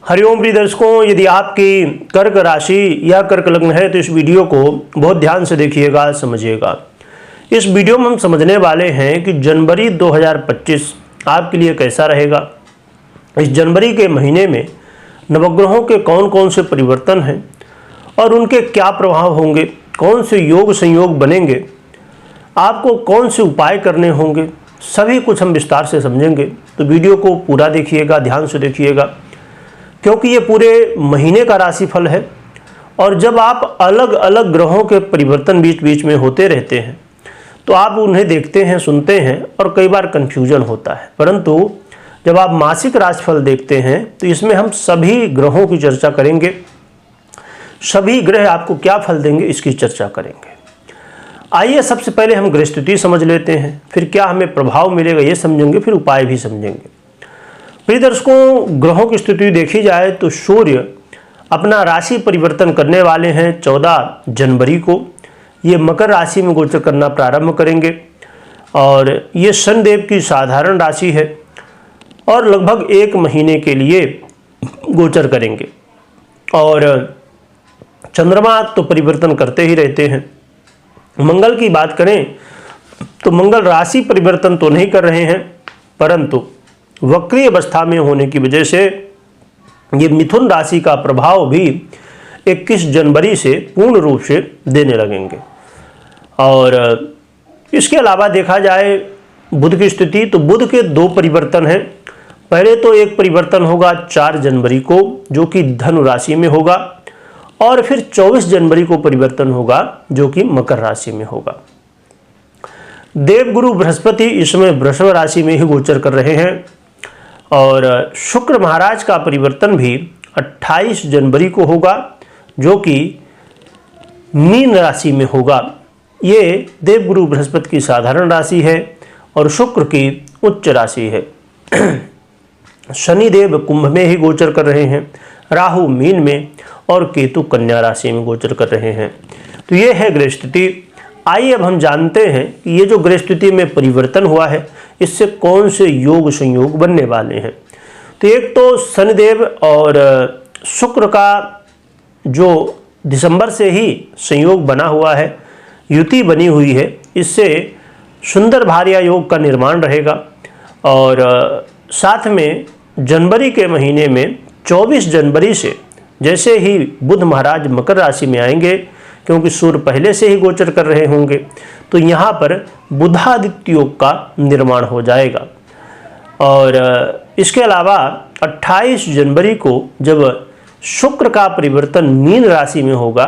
हरिओम प्रिय दर्शकों, यदि आपकी कर्क राशि या कर्क लग्न है तो इस वीडियो को बहुत ध्यान से देखिएगा, समझिएगा। इस वीडियो में हम समझने वाले हैं कि जनवरी 2025 आपके लिए कैसा रहेगा। इस जनवरी के महीने में नवग्रहों के कौन कौन से परिवर्तन हैं और उनके क्या प्रभाव होंगे, कौन से योग संयोग बनेंगे, आपको कौन से उपाय करने होंगे, सभी कुछ हम विस्तार से समझेंगे। तो वीडियो को पूरा देखिएगा, ध्यान से देखिएगा, क्योंकि ये पूरे महीने का राशिफल है। और जब आप अलग अलग ग्रहों के परिवर्तन बीच बीच में होते रहते हैं तो आप उन्हें देखते हैं, सुनते हैं और कई बार कन्फ्यूजन होता है। परंतु जब आप मासिक राशिफल देखते हैं तो इसमें हम सभी ग्रहों की चर्चा करेंगे, सभी ग्रह आपको क्या फल देंगे इसकी चर्चा करेंगे। आइए सबसे पहले हम ग्रह स्थिति समझ लेते हैं, फिर क्या हमें प्रभाव मिलेगा ये समझेंगे, फिर उपाय भी समझेंगे। प्रिय दर्शकों, ग्रहों की स्थिति देखी जाए तो सूर्य अपना राशि परिवर्तन करने वाले हैं 14 जनवरी को। ये मकर राशि में गोचर करना प्रारंभ करेंगे और ये शनिदेव की साधारण राशि है और लगभग 1 महीने के लिए गोचर करेंगे। और चंद्रमा तो परिवर्तन करते ही रहते हैं। मंगल की बात करें तो मंगल राशि परिवर्तन तो नहीं कर रहे हैं, परंतु वक्री अवस्था में होने की वजह से ये मिथुन राशि का प्रभाव भी 21 जनवरी से पूर्ण रूप से देने लगेंगे। और इसके अलावा देखा जाए बुध की स्थिति, तो बुध के 2 परिवर्तन हैं। पहले तो एक परिवर्तन होगा 4 जनवरी को जो कि धनु राशि में होगा, और फिर 24 जनवरी को परिवर्तन होगा जो कि मकर राशि में होगा। देवगुरु बृहस्पति इस समय वृषभ राशि में ही गोचर कर रहे हैं और शुक्र महाराज का परिवर्तन भी 28 जनवरी को होगा जो कि मीन राशि में होगा। ये देवगुरु बृहस्पति की साधारण राशि है और शुक्र की उच्च राशि है। शनिदेव कुंभ में ही गोचर कर रहे हैं, राहु मीन में और केतु कन्या राशि में गोचर कर रहे हैं। तो ये है ग्रह स्थिति। आइए अब हम जानते हैं कि ये जो ग्रह स्थिति में परिवर्तन हुआ है इससे कौन से योग संयोग बनने वाले हैं। तो एक तो शनिदेव और शुक्र का जो दिसंबर से ही संयोग बना हुआ है, युति बनी हुई है, इससे सुंदर भार्या योग का निर्माण रहेगा। और साथ में जनवरी के महीने में 24 जनवरी से जैसे ही बुध महाराज मकर राशि में आएंगे, क्योंकि सूर्य पहले से ही गोचर कर रहे होंगे, तो यहाँ पर बुधादित्य योग का निर्माण हो जाएगा। और इसके अलावा 28 जनवरी को जब शुक्र का परिवर्तन मीन राशि में होगा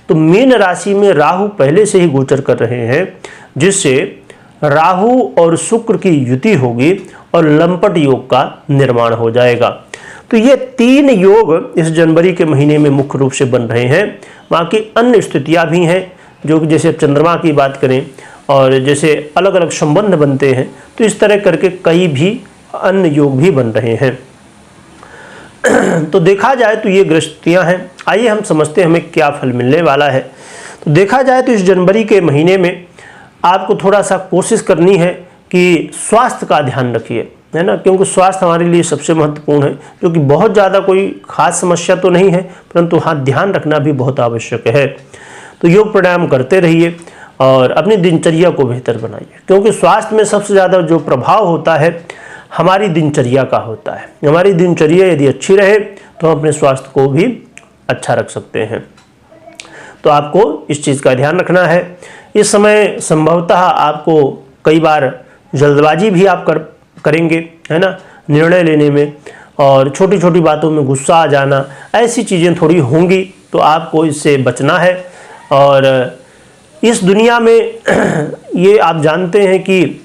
तो मीन राशि में राहु पहले से ही गोचर कर रहे हैं, जिससे राहु और शुक्र की युति होगी और लंपट योग का निर्माण हो जाएगा। तो ये 3 योग इस जनवरी के महीने में मुख्य रूप से बन रहे हैं। बाकी अन्य स्थितियां भी हैं जो कि जैसे चंद्रमा की बात करें और जैसे अलग अलग संबंध बनते हैं, तो इस तरह करके कई भी अन्य योग भी बन रहे हैं। तो देखा जाए तो ये ग्रह स्थितियां हैं। आइए हम समझते हैं हमें क्या फल मिलने वाला है। तो देखा जाए तो इस जनवरी के महीने में आपको थोड़ा सा कोशिश करनी है कि स्वास्थ्य का ध्यान रखिए, है ना, क्योंकि स्वास्थ्य हमारे लिए सबसे महत्वपूर्ण है। क्योंकि बहुत ज़्यादा कोई खास समस्या तो नहीं है, परंतु हाँ ध्यान रखना भी बहुत आवश्यक है। तो योग प्राणायाम करते रहिए और अपनी दिनचर्या को बेहतर बनाइए, क्योंकि स्वास्थ्य में सबसे ज़्यादा जो प्रभाव होता है हमारी दिनचर्या का होता है। हमारी दिनचर्या यदि अच्छी रहे तो हम अपने स्वास्थ्य को भी अच्छा रख सकते हैं। तो आपको इस चीज़ का ध्यान रखना है। इस समय संभवतः आपको कई बार जल्दबाजी भी आप करेंगे, है ना, निर्णय लेने में, और छोटी छोटी बातों में गुस्सा आ जाना, ऐसी चीज़ें थोड़ी होंगी, तो आपको इससे बचना है। और इस दुनिया में ये आप जानते हैं कि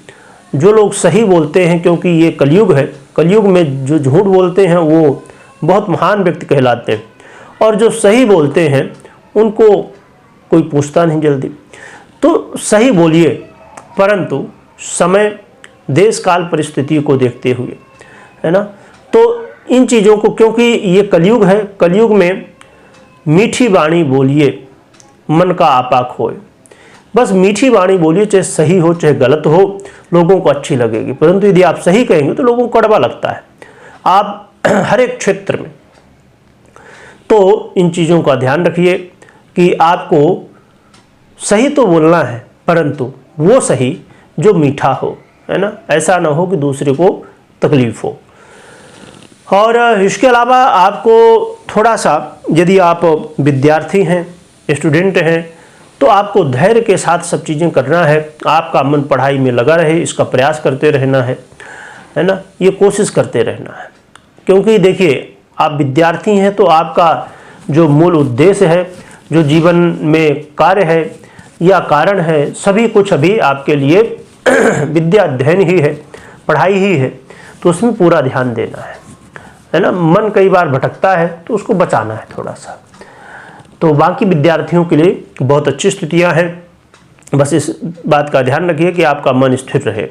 जो लोग सही बोलते हैं, क्योंकि ये कलयुग है, कलयुग में जो झूठ बोलते हैं वो बहुत महान व्यक्ति कहलाते हैं, और जो सही बोलते हैं उनको कोई पूछता नहीं जल्दी। तो सही बोलिए, परंतु समय देश काल परिस्थिति को देखते हुए, है ना। तो इन चीज़ों को, क्योंकि ये कलयुग है, कलयुग में मीठी वाणी बोलिए, मन का आपा खोए। बस मीठी वाणी बोलिए, चाहे सही हो चाहे गलत हो, लोगों को अच्छी लगेगी। परंतु यदि आप सही कहेंगे तो लोगों को कड़वा लगता है। आप हर एक क्षेत्र में तो इन चीज़ों का ध्यान रखिए कि आपको सही तो बोलना है, परंतु वो सही जो मीठा हो, है ना। ऐसा ना हो कि दूसरे को तकलीफ हो। और इसके अलावा आपको थोड़ा सा, यदि आप विद्यार्थी हैं, स्टूडेंट हैं, तो आपको धैर्य के साथ सब चीज़ें करना है। आपका मन पढ़ाई में लगा रहे, इसका प्रयास करते रहना है ना, ये कोशिश करते रहना है। क्योंकि देखिए, आप विद्यार्थी हैं तो आपका जो मूल उद्देश्य है, जो जीवन में कार्य है या कारण है, सभी कुछ अभी आपके लिए विद्या अध्ययन ही है, पढ़ाई ही है। तो उसमें पूरा ध्यान देना है ना। मन कई बार भटकता है तो उसको बचाना है थोड़ा सा। तो बाकी विद्यार्थियों के लिए बहुत अच्छी स्थितियां हैं। बस इस बात का ध्यान रखिए कि आपका मन स्थिर रहे।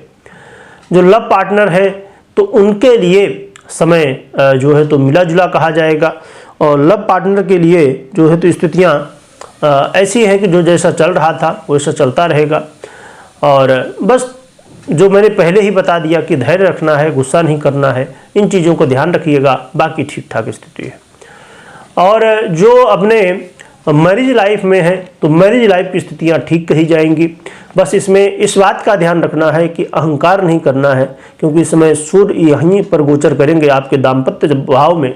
जो लव पार्टनर है तो उनके लिए समय जो है तो मिला जुला कहा जाएगा। और लव पार्टनर के लिए जो है तो स्थितियाँ ऐसी हैं कि जो जैसा चल रहा था वैसा चलता रहेगा। और बस जो मैंने पहले ही बता दिया कि धैर्य रखना है, गुस्सा नहीं करना है, इन चीज़ों को ध्यान रखिएगा, बाकी ठीक ठाक स्थिति है। और जो अपने मैरिज लाइफ में है तो मैरिज लाइफ की स्थितियाँ ठीक कही जाएंगी। बस इसमें इस बात का ध्यान रखना है कि अहंकार नहीं करना है, क्योंकि इस समय सूर्य यहीं पर गोचर करेंगे आपके दाम्पत्य भाव में।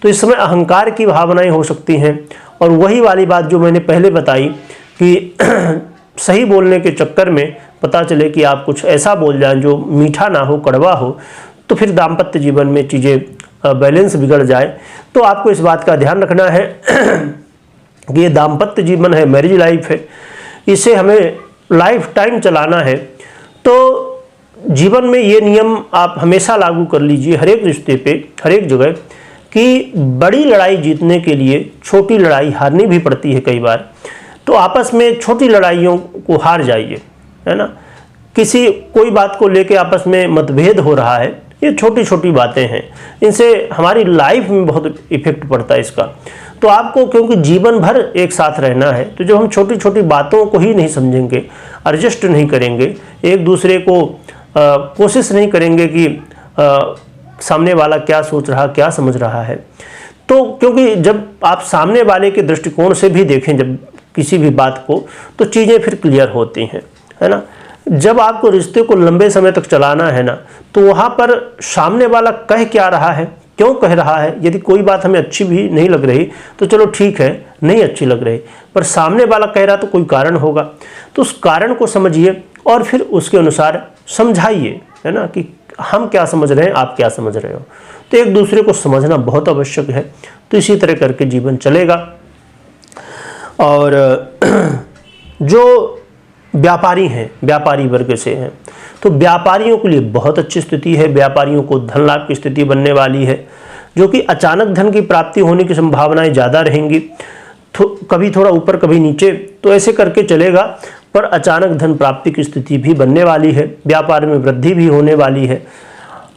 तो इस समय अहंकार की भावनाएं हो सकती हैं। और वही वाली बात जो मैंने पहले बताई कि सही बोलने के चक्कर में पता चले कि आप कुछ ऐसा बोल जाएं जो मीठा ना हो, कड़वा हो, तो फिर दाम्पत्य जीवन में चीज़ें बैलेंस बिगड़ जाए। तो आपको इस बात का ध्यान रखना है कि ये दाम्पत्य जीवन है, मैरिज लाइफ है, इसे हमें लाइफ टाइम चलाना है। तो जीवन में ये नियम आप हमेशा लागू कर लीजिए, हर एक रिश्ते पे, हर एक जगह, कि बड़ी लड़ाई जीतने के लिए छोटी लड़ाई हारनी भी पड़ती है कई बार। तो आपस में छोटी लड़ाइयों को हार जाइए, है ना। कोई बात को लेके आपस में मतभेद हो रहा है, ये छोटी छोटी बातें हैं, इनसे हमारी लाइफ में बहुत इफेक्ट पड़ता है इसका। तो आपको क्योंकि जीवन भर एक साथ रहना है, तो जो हम छोटी छोटी बातों को ही नहीं समझेंगे, एडजस्ट नहीं करेंगे, एक दूसरे को कोशिश नहीं करेंगे कि सामने वाला क्या सोच रहा, क्या समझ रहा है। तो क्योंकि जब आप सामने वाले के दृष्टिकोण से भी देखें जब किसी भी बात को, तो चीज़ें फिर क्लियर होती हैं, है ना। जब आपको रिश्ते को लंबे समय तक चलाना है ना, तो वहाँ पर सामने वाला कह क्या रहा है, क्यों कह रहा है। यदि कोई बात हमें अच्छी भी नहीं लग रही तो चलो ठीक है, नहीं अच्छी लग रही, पर सामने वाला कह रहा तो कोई कारण होगा। तो उस कारण को समझिए और फिर उसके अनुसार समझाइए, है ना, कि हम क्या समझ रहे हैं, आप क्या समझ रहे हो। तो एक दूसरे को समझना बहुत आवश्यक है। तो इसी तरह करके जीवन चलेगा। और जो व्यापारी हैं, व्यापारी वर्ग से हैं, तो व्यापारियों के लिए बहुत अच्छी स्थिति है। व्यापारियों को धन लाभ की स्थिति बनने वाली है, जो कि अचानक धन की प्राप्ति होने की संभावनाएं ज़्यादा रहेंगी। कभी थोड़ा ऊपर कभी नीचे, तो ऐसे करके चलेगा, पर अचानक धन प्राप्ति की स्थिति भी बनने वाली है। व्यापार में वृद्धि भी होने वाली है।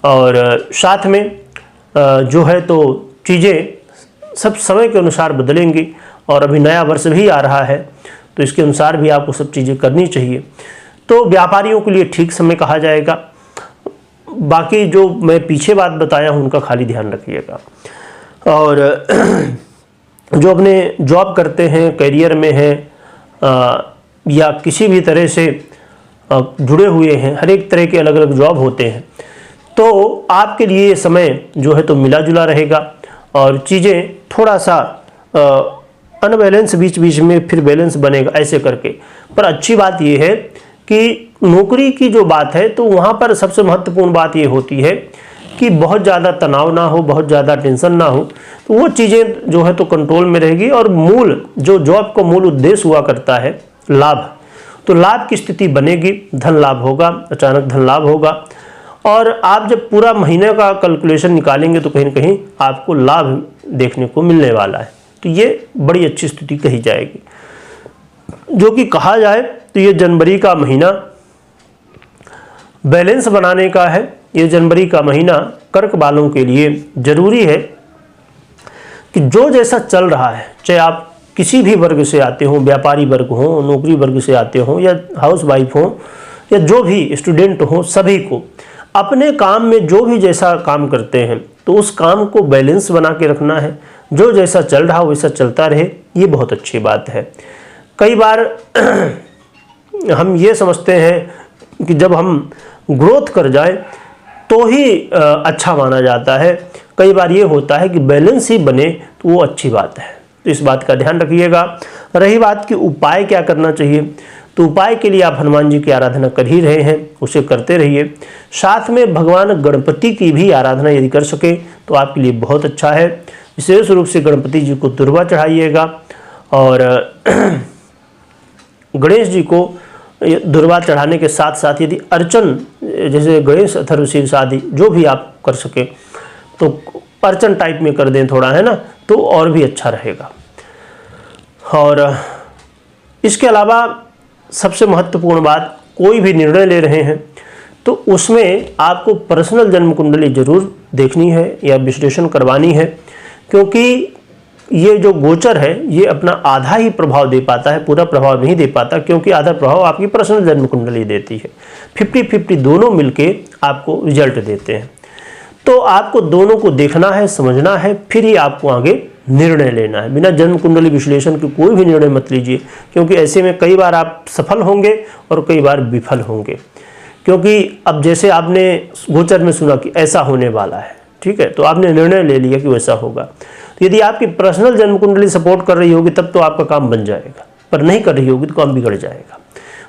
और साथ में जो है तो चीज़ें सब समय के अनुसार बदलेंगी। और अभी नया वर्ष भी आ रहा है, तो इसके अनुसार भी आपको सब चीज़ें करनी चाहिए। तो व्यापारियों के लिए ठीक समय कहा जाएगा। बाकी जो मैं पीछे बात बताया हूँ उनका खाली ध्यान रखिएगा। और जो अपने जॉब करते हैं, करियर में हैं या किसी भी तरह से जुड़े हुए हैं, हर एक तरह के अलग अलग जॉब होते हैं, तो आपके लिए ये समय जो है तो मिला जुला रहेगा। और चीज़ें थोड़ा सा अनबैलेंस बीच बीच में फिर बैलेंस बनेगा, ऐसे करके। पर अच्छी बात यह है कि नौकरी की जो बात है, तो वहाँ पर सबसे महत्वपूर्ण बात ये होती है कि बहुत ज़्यादा तनाव ना हो, बहुत ज़्यादा टेंशन ना हो, तो वो चीज़ें जो है तो कंट्रोल में रहेगी। और मूल जो जॉब का मूल उद्देश्य हुआ करता है लाभ, तो लाभ की स्थिति बनेगी, धन लाभ होगा, अचानक धन लाभ होगा। और आप जब पूरा महीने का कैलकुलेशन निकालेंगे तो कहीं ना कहीं आपको लाभ देखने को मिलने वाला है। तो ये बड़ी अच्छी स्थिति कही जाएगी। जो कि कहा जाए तो ये जनवरी का महीना बैलेंस बनाने का है। ये जनवरी का महीना कर्क वालों के लिए जरूरी है कि जो जैसा चल रहा है, चाहे आप किसी भी वर्ग से आते हो, व्यापारी वर्ग हो, नौकरी वर्ग से आते हो, या हाउस वाइफ हो, या जो भी स्टूडेंट हो, सभी को अपने काम में जो भी जैसा काम करते हैं तो उस काम को बैलेंस बना के रखना है, जो जैसा चल रहा वैसा चलता रहे, ये बहुत अच्छी बात है। कई बार हम ये समझते हैं कि जब हम ग्रोथ कर जाए तो ही अच्छा माना जाता है। कई बार ये होता है कि बैलेंस ही बने तो वो अच्छी बात है, तो इस बात का ध्यान रखिएगा। रही बात कि उपाय क्या करना चाहिए, तो उपाय के लिए आप हनुमान जी की आराधना कर ही रहे हैं, उसे करते रहिए। साथ में भगवान गणपति की भी आराधना यदि कर सके तो आपके लिए बहुत अच्छा है। विशेष रूप से गणपति जी को दुर्वा चढ़ाइएगा और गणेश जी को दुर्वा चढ़ाने के साथ साथ यदि अर्चन, जैसे गणेश अथर्वशीर्ष आदि जो भी आप कर सके तो अर्चन टाइप में कर दें थोड़ा, है ना, तो और भी अच्छा रहेगा। और इसके अलावा सबसे महत्वपूर्ण बात, कोई भी निर्णय ले रहे हैं तो उसमें आपको पर्सनल जन्म कुंडली जरूर देखनी है या विश्लेषण करवानी है, क्योंकि ये जो गोचर है ये अपना आधा ही प्रभाव दे पाता है, पूरा प्रभाव नहीं दे पाता, क्योंकि आधा प्रभाव आपकी पर्सनल जन्म कुंडली देती है। 50-50 दोनों मिलके आपको रिजल्ट देते हैं। तो आपको दोनों को देखना है, समझना है, फिर ही आपको आगे निर्णय लेना है। बिना जन्म कुंडली विश्लेषण के कोई भी निर्णय मत लीजिए, क्योंकि ऐसे में कई बार आप सफल होंगे और कई बार विफल होंगे। क्योंकि अब जैसे आपने गोचर में सुना कि ऐसा होने वाला है, ठीक है, तो आपने निर्णय ले लिया कि वैसा होगा। तो यदि आपकी पर्सनल जन्म कुंडली सपोर्ट कर रही होगी तब तो आपका काम बन जाएगा, पर नहीं कर रही होगी तो काम बिगड़ जाएगा।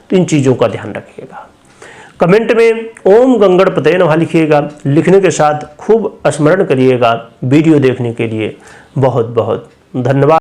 तो इन चीज़ों का ध्यान रखिएगा। कमेंट में ओम गंगणपतये नमः लिखिएगा। लिखने के साथ खूब स्मरण करिएगा। वीडियो देखने के लिए बहुत बहुत धन्यवाद।